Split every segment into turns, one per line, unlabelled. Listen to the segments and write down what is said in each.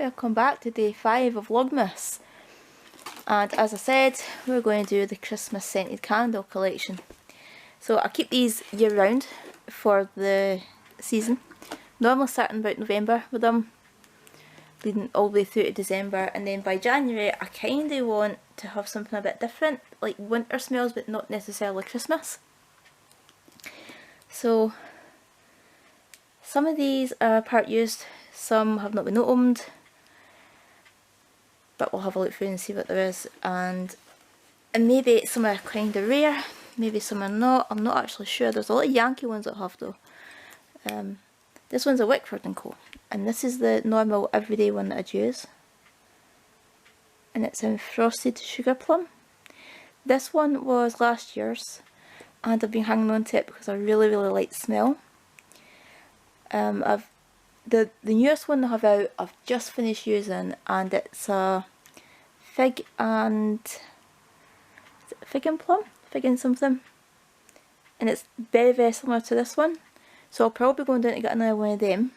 welcome back to day 5 of Vlogmas. And as I said, we're going to do the Christmas scented candle collection. So I keep these year round for the season. Normally starting about November with them, leading all the way through to December, and then by January I kind of want to have something a bit different, like winter smells but not necessarily Christmas. So some of these are part used, some have not been opened, but we'll have a look through and see what there is. And maybe some are kind of rare, maybe some are not, I'm not actually sure. There's a lot of Yankee ones that have though. This one's a Wickford & Co, and this is the normal everyday one that I'd use, and it's in Frosted Sugar Plum. This one was last year's and I've been hanging on to it because I really like the smell. The newest one they have out I've just finished using, and it's a fig and plum? Fig and something. And it's very similar to this one. So I'll probably go down to get another one of them.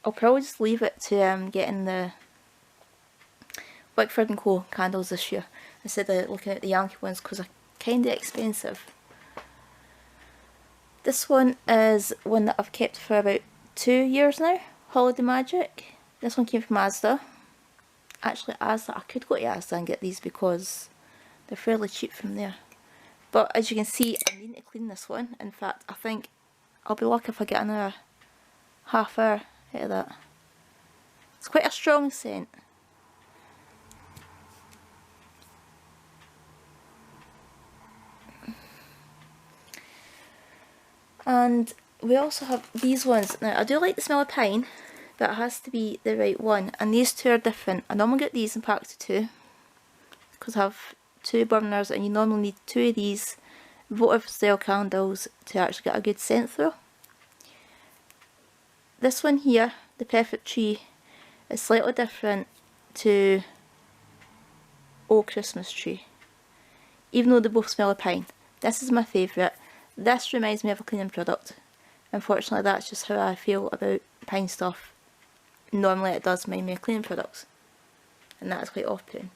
I'll probably just leave it to getting the Wickford & Co candles this year instead of looking at the Yankee ones because they're kind of expensive. This one is one that I've kept for about 2 years now. Holiday Magic. This one came from Asda. Actually Asda, I could go to Asda and get these because they're fairly cheap from there. But as you can see, I need to clean this one. In fact, I think I'll be lucky if I get another half hour out of that. It's quite a strong scent. And we also have these ones. Now I do like the smell of pine, but it has to be the right one. And these two are different. I normally get these in packs of 2 because I have 2 burners, and you normally need 2 of these votive style candles to actually get a good scent through. This one here, the Perfect Tree, is slightly different to Oh Christmas Tree, even though they both smell of pine. This is my favourite. This reminds me of a cleaning product. Unfortunately, that's just how I feel about pine stuff. Normally it does remind me of cleaning products, and that is quite off-putting.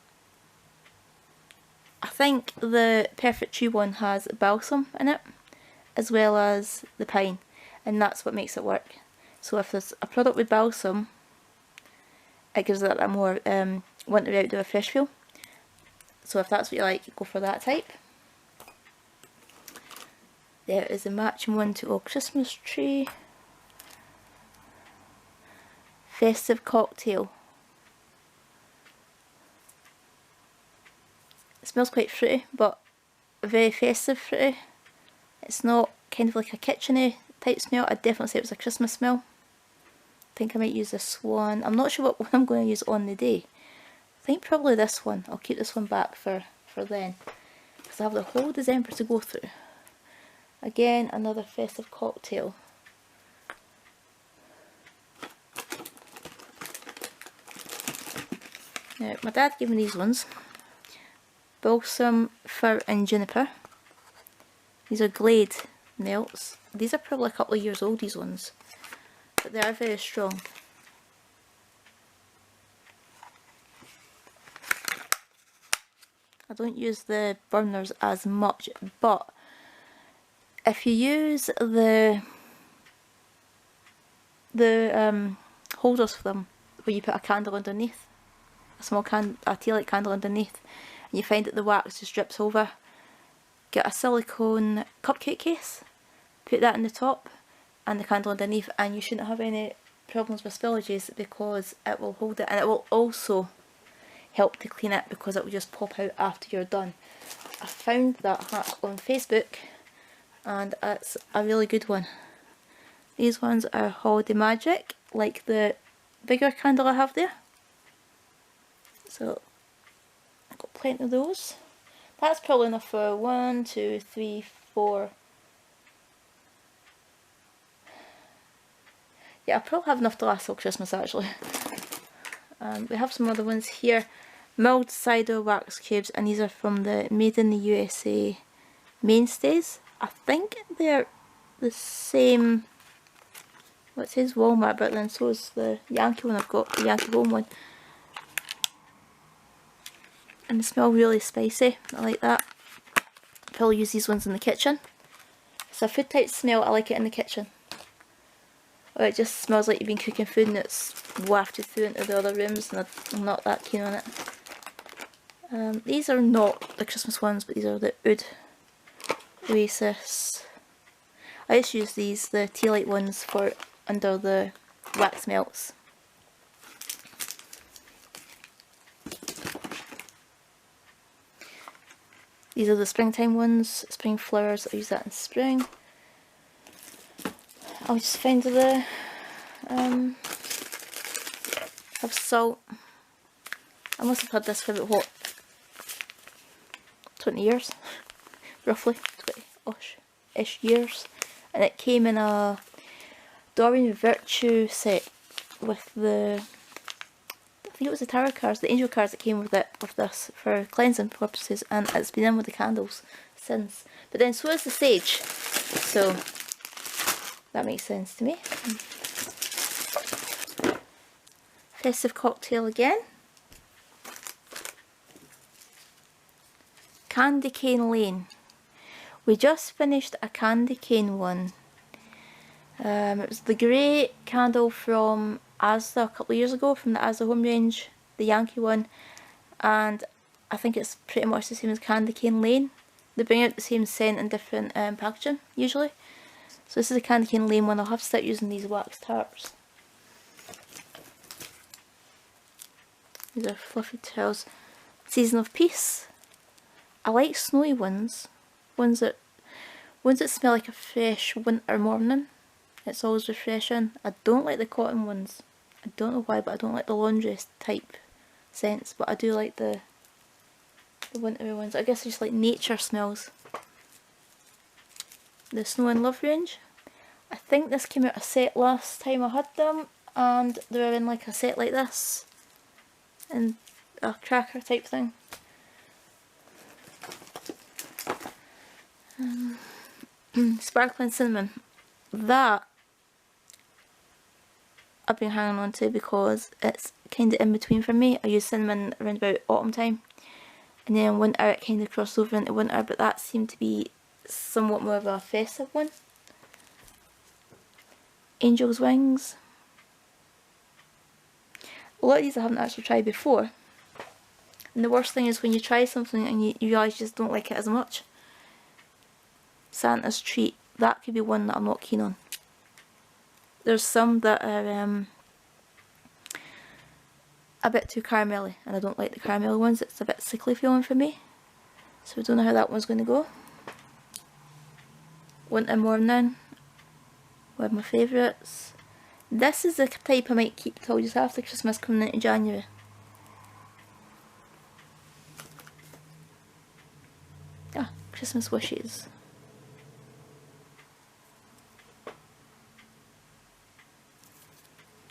I think the Perfect Tree one has balsam in it, as well as the pine, and that's what makes it work. So if there's a product with balsam, it gives it a more winter outdoor fresh feel. So if that's what you like, go for that type. There is a matching one to Oh Christmas Tree. Festive Cocktail. It smells quite fruity, but very festive fruity. It's not kind of like a kitcheny type smell. I'd definitely say it was a Christmas smell. I think I might use this one. I'm not sure what one I'm going to use on the day. I think probably this one. I'll keep this one back for then, because I have the whole December to go through. Again, another festive cocktail. Now, my dad gave me these ones. Balsam, Fir and Juniper. These are Glade melts. These are probably a couple of years old, these ones. But they are very strong. I don't use the burners as much, but if you use the holders for them, where you put a candle underneath, a tea light candle underneath, and you find that the wax just drips over, get a silicone cupcake case, put that in the top and the candle underneath, and you shouldn't have any problems with spillages because it will hold it, and it will also help to clean it because it will just pop out after you're done. I found that hack on Facebook, and it's a really good one. These ones are Holiday Magic, like the bigger candle I have there. So I've got plenty of those. That's probably enough for 1, 2, 3, 4. Yeah, I'll probably have enough to last till Christmas actually. We have some other ones here. Milled cider wax cubes, and these are from the Made in the USA Mainstays. I think they're the same, well, it says Walmart, but then so is the Yankee one I've got, the Yankee Home one. and they smell really spicy. I like that. I'll use these ones in the kitchen. It's a food type smell, I like it in the kitchen. Or it just smells like you've been cooking food and it's wafted through into the other rooms, and I'm not that keen on it. These are not the Christmas ones, but these are the Oud Oasis. I just use these, the tea light ones, for under the wax melts. These are the springtime ones, spring flowers. I use that in spring. I'll just find the have salt. I must have had this for about what, 20 years, roughly 20-ish years, and it came in a Doreen Virtue set with the, I think it was the tarot cards, the angel cards that came with it, with this, for cleansing purposes, and it's been in with the candles since. But then so is the sage, so that makes sense to me. Festive cocktail again. Candy cane lane. We just finished a candy cane one. It was the grey candle from Asda a couple of years ago, from the Asda home range, the Yankee one, and I think it's pretty much the same as candy cane lane. They bring out the same scent in different packaging usually. So this is a candy cane lane one. I'll have to start using these wax tarps. These are fluffy towels. Season of Peace. I like snowy ones. Ones that smell like a fresh winter morning. It's always refreshing. I don't like the cotton ones. I don't know why, but I don't like the laundry type scents. But I do like the wintry ones. I guess I just like nature smells. The Snow and Love range. I think this came out a set last time I had them, and they were in like a set like this, and a cracker type thing. Sparkling cinnamon. That I've been hanging on to because it's kind of in between for me. I use cinnamon around about autumn time, and then in winter it kind of crossed over into winter, but that seemed to be somewhat more of a festive one. Angel's Wings. A lot of these I haven't actually tried before, and the worst thing is when you try something and you realise you just don't like it as much. Santa's Treat. That could be one that I'm not keen on. There's some that are a bit too caramelly, and I don't like the caramel ones. It's a bit sickly feeling for me, so I don't know how that one's going to go. Winter Morning, one of my favourites. This is the type I might keep till just after Christmas, coming into January. Ah, Christmas Wishes.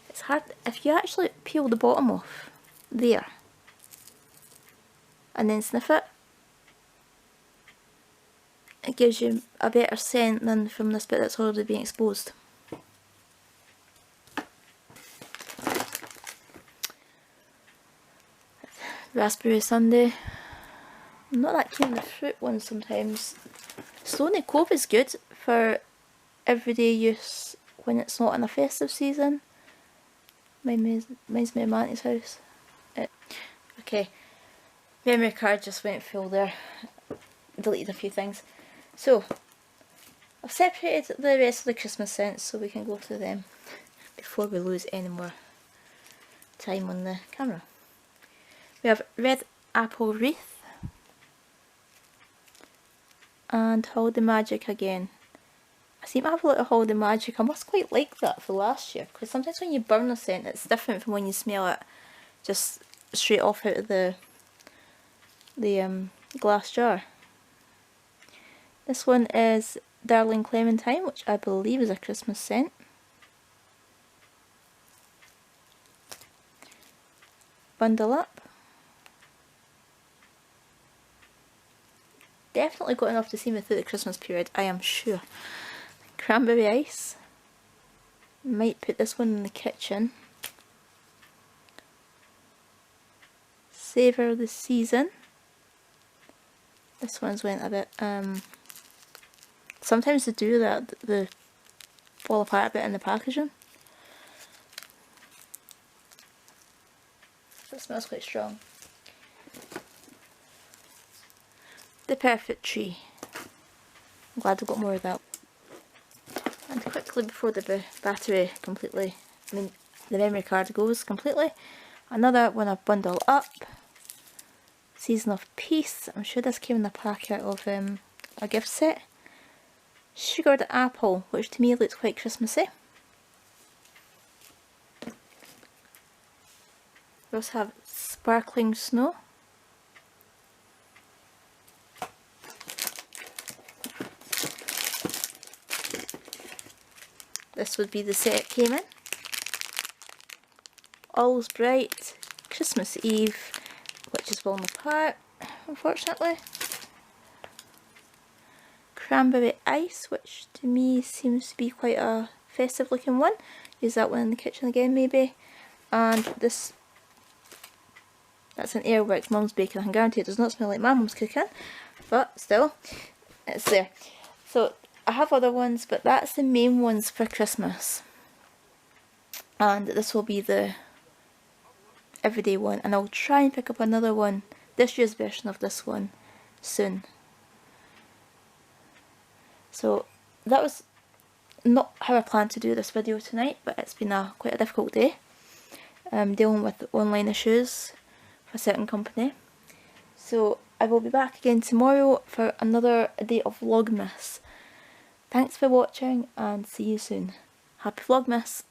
It's hard, if you actually peel the bottom off there and then sniff it, it gives you a better scent than from this bit that's already being exposed. Raspberry Sundae. I'm not that keen on the fruit ones sometimes. Stony Cove is good for everyday use when it's not in a festive season. Reminds me of my auntie's house. Okay, memory card just went full there. Deleted a few things. So, I've separated the rest of the Christmas scents so we can go through them before we lose any more time on the camera. We have Red Apple Wreath and Holiday Magic again. I seem to have a lot of Holiday Magic. I must quite like that for last year, because sometimes when you burn a scent it's different from when you smell it just straight off out of the glass jar. This one is Darling Clementine, which I believe is a Christmas scent. Bundle Up. Definitely got enough to see me through the Christmas period, I am sure. Cranberry Ice. Might put this one in the kitchen. Savour the Season. This one's went a bit, sometimes they do that, they fall apart a bit in the packaging. It smells quite strong. The Perfect Tree. I'm glad I got more of that. And quickly before the battery completely, I mean the memory card goes completely, another one I've bundled up. Season of Peace. I'm sure this came in the packet of a gift set. Sugared Apple, which to me looks quite Christmassy. We also have Sparkling Snow. This would be the set it came in. All's Bright, Christmas Eve, which is falling apart, unfortunately. Cranberry Ice, which to me seems to be quite a festive looking one. Use that one in the kitchen again maybe. And this, that's an Airworks Mum's Baking. I can guarantee it does not smell like my mum's cooking, but still, it's there. So I have other ones, but that's the main ones for Christmas. And this will be the everyday one, and I'll try and pick up another one, this year's version of this one, soon. So that was not how I planned to do this video tonight, but it's been quite a difficult day. Dealing with online issues for a certain company. So I will be back again tomorrow for another day of Vlogmas. Thanks for watching and see you soon. Happy Vlogmas!